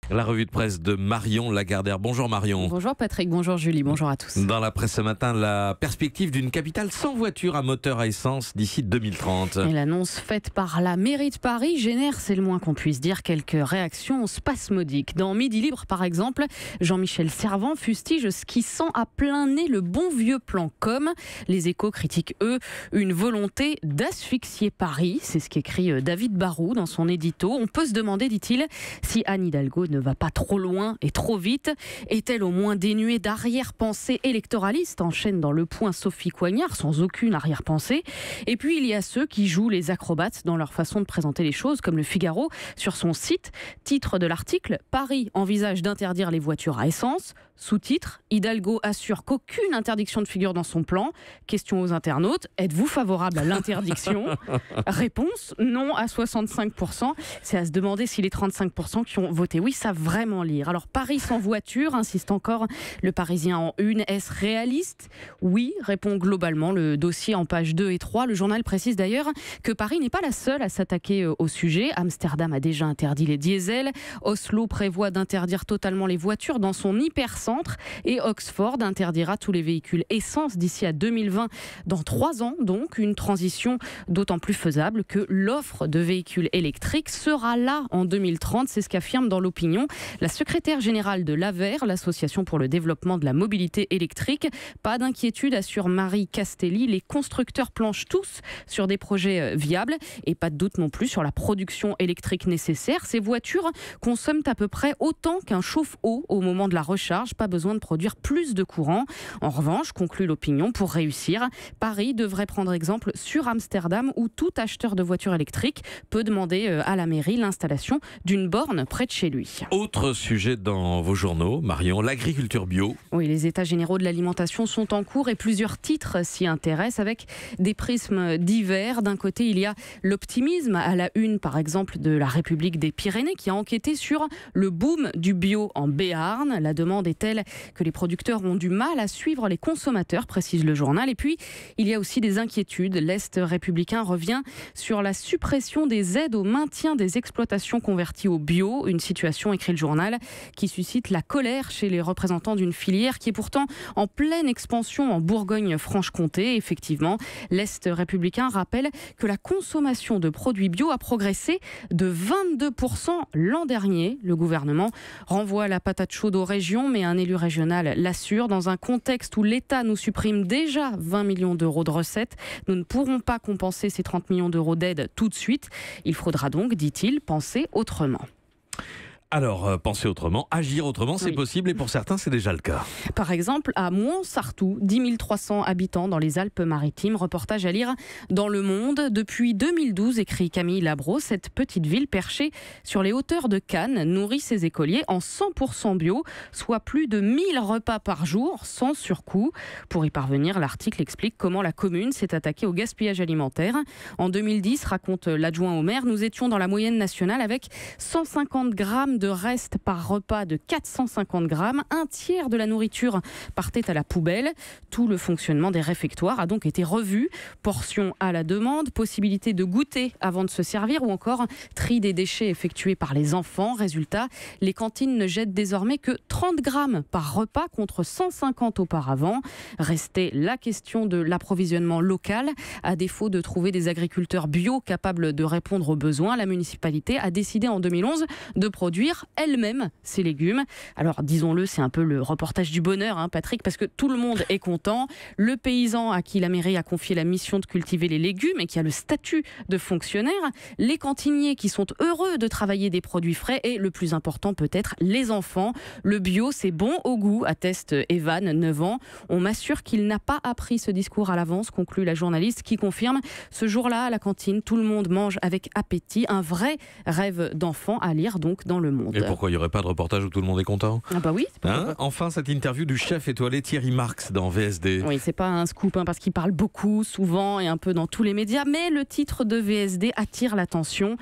La revue de presse de Marion Lagardère. Bonjour Marion. Bonjour Patrick, bonjour Julie, bonjour à tous. Dans la presse ce matin, la perspective d'une capitale sans voiture à moteur à essence d'ici 2030. Et l'annonce faite par la mairie de Paris génère, c'est le moins qu'on puisse dire, quelques réactions spasmodiques. Dans Midi Libre par exemple, Jean-Michel Servan fustige ce qui sent à plein nez le bon vieux plan Com. Les Échos critiquent eux une volonté d'asphyxier Paris. C'est ce qu'écrit David Barrault dans son édito. On peut se demander, dit-il, si Anne Hidalgo ne va pas trop loin et trop vite. Est-elle au moins dénuée d'arrière-pensée électoraliste, enchaîne dans Le Point Sophie Coignard, sans aucune arrière-pensée. Et puis il y a ceux qui jouent les acrobates dans leur façon de présenter les choses, comme Le Figaro sur son site. Titre de l'article, Paris envisage d'interdire les voitures à essence. Sous-titre, Hidalgo assure qu'aucune interdiction ne figure dans son plan. Question aux internautes, êtes-vous favorable à l'interdiction? Réponse, non à 65%. C'est à se demander si les 35% qui ont voté oui savent vraiment lire. Alors Paris sans voiture, insiste encore le Parisien en une. Est-ce réaliste? Oui, répond globalement le dossier en pages 2 et 3. Le journal précise d'ailleurs que Paris n'est pas la seule à s'attaquer au sujet. Amsterdam a déjà interdit les diesels. Oslo prévoit d'interdire totalement les voitures dans son hypercentre. Et Oxford interdira tous les véhicules essence d'ici à 2020. Dans 3 ans, donc, une transition d'autant plus faisable que l'offre de véhicules électriques sera là en 2030. C'est ce qu'affirme dans l'opinion la secrétaire générale de l'AVER, l'association pour le développement de la mobilité électrique. Pas d'inquiétude, assure Marie Castelli. Les constructeurs planchent tous sur des projets viables et pas de doute non plus sur la production électrique nécessaire. Ces voitures consomment à peu près autant qu'un chauffe-eau au moment de la recharge. Pas besoin de produire plus de courant. En revanche, conclut l'opinion, pour réussir, Paris devrait prendre exemple sur Amsterdam où tout acheteur de voitures électriques peut demander à la mairie l'installation d'une borne près de chez lui. Autre sujet dans vos journaux, Marion, l'agriculture bio. Oui, les états généraux de l'alimentation sont en cours et plusieurs titres s'y intéressent avec des prismes divers. D'un côté, il y a l'optimisme à la une, par exemple, de la République des Pyrénées qui a enquêté sur le boom du bio en Béarn. La demande est telle que les producteurs ont du mal à suivre les consommateurs, précise le journal. Et puis, il y a aussi des inquiétudes. L'Est républicain revient sur la suppression des aides au maintien des exploitations converties au bio. Une situation, écrit le journal, qui suscite la colère chez les représentants d'une filière qui est pourtant en pleine expansion en Bourgogne-Franche-Comté. Effectivement, l'Est républicain rappelle que la consommation de produits bio a progressé de 22% l'an dernier. Le gouvernement renvoie la patate chaude aux régions, mais un élu régional l'assure. Dans un contexte où l'État nous supprime déjà 20 millions d'euros de recettes, nous ne pourrons pas compenser ces 30 millions d'euros d'aide tout de suite. Il faudra donc, dit-il, penser autrement. Alors, penser autrement, agir autrement, c'est possible et pour certains, c'est déjà le cas. Par exemple, à Mouans-Sartoux, 10 300 habitants dans les Alpes-Maritimes. Reportage à lire dans Le Monde. Depuis 2012, écrit Camille Labro, cette petite ville perchée sur les hauteurs de Cannes nourrit ses écoliers en 100% bio, soit plus de 1000 repas par jour, sans surcoût. Pour y parvenir, l'article explique comment la commune s'est attaquée au gaspillage alimentaire. En 2010, raconte l'adjoint au maire, nous étions dans la moyenne nationale avec 150 grammes de reste par repas de 450 grammes. Un tiers de la nourriture partait à la poubelle. Tout le fonctionnement des réfectoires a donc été revu. Portions à la demande, possibilité de goûter avant de se servir ou encore tri des déchets effectués par les enfants. Résultat, les cantines ne jettent désormais que 30 grammes par repas contre 150 auparavant. Restait la question de l'approvisionnement local. À défaut de trouver des agriculteurs bio capables de répondre aux besoins, la municipalité a décidé en 2011 de produire elle-même ses légumes. Alors disons-le, c'est un peu le reportage du bonheur, Patrick, parce que tout le monde est content. Le paysan à qui la mairie a confié la mission de cultiver les légumes et qui a le statut de fonctionnaire, les cantiniers qui sont heureux de travailler des produits frais et le plus important peut-être, les enfants. Le bio, c'est bon au goût, atteste Evan, 9 ans. On m'assure qu'il n'a pas appris ce discours à l'avance, conclut la journaliste qui confirme ce jour-là à la cantine, tout le monde mange avec appétit. Un vrai rêve d'enfant à lire donc dans Le Monde. Et pourquoi il n'y aurait pas de reportage où tout le monde est content? Ah bah oui. Enfin, cette interview du chef étoilé Thierry Marx dans VSD. Oui, c'est pas un scoop parce qu'il parle beaucoup, souvent et un peu dans tous les médias, mais le titre de VSD attire l'attention.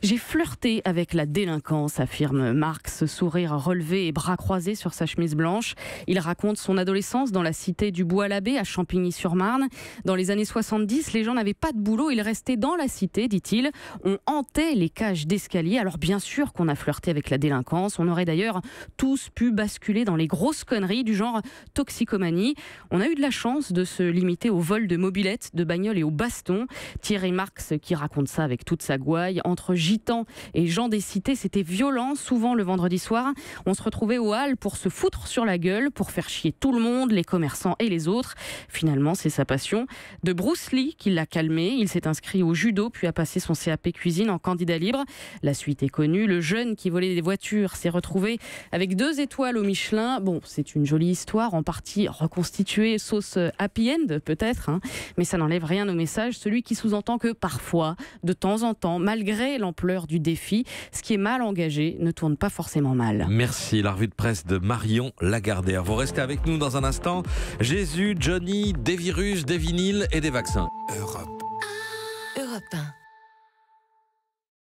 J'ai flirté avec la délinquance, affirme Marx, sourire relevé et bras croisés sur sa chemise blanche. Il raconte son adolescence dans la cité du Bois-l'Abbé à Champigny-sur-Marne. Dans les années 70, les gens n'avaient pas de boulot, ils restaient dans la cité, dit-il. On hantait les cages d'escalier. Alors bien sûr qu'on a flirté avec avec la délinquance. On aurait d'ailleurs tous pu basculer dans les grosses conneries du genre toxicomanie. On a eu de la chance de se limiter au vol de mobylettes, de bagnoles et au baston. Thierry Marx qui raconte ça avec toute sa gouaille. Entre gitans et gens des cités, c'était violent. Souvent le vendredi soir, on se retrouvait aux halles pour se foutre sur la gueule, pour faire chier tout le monde, les commerçants et les autres. Finalement, c'est sa passion de Bruce Lee qui l'a calmé. Il s'est inscrit au judo, puis a passé son CAP cuisine en candidat libre. La suite est connue. Le jeune qui volait des voitures s'est retrouvé avec 2 étoiles au Michelin. Bon, c'est une jolie histoire, en partie reconstituée, sauce happy end peut-être, hein. Mais ça n'enlève rien au message, celui qui sous-entend que parfois, de temps en temps, malgré l'ampleur du défi, ce qui est mal engagé ne tourne pas forcément mal. Merci, la revue de presse de Marion Lagardère. Vous restez avec nous dans un instant. Jésus, Johnny, des virus, des vinyles et des vaccins. Europe 1.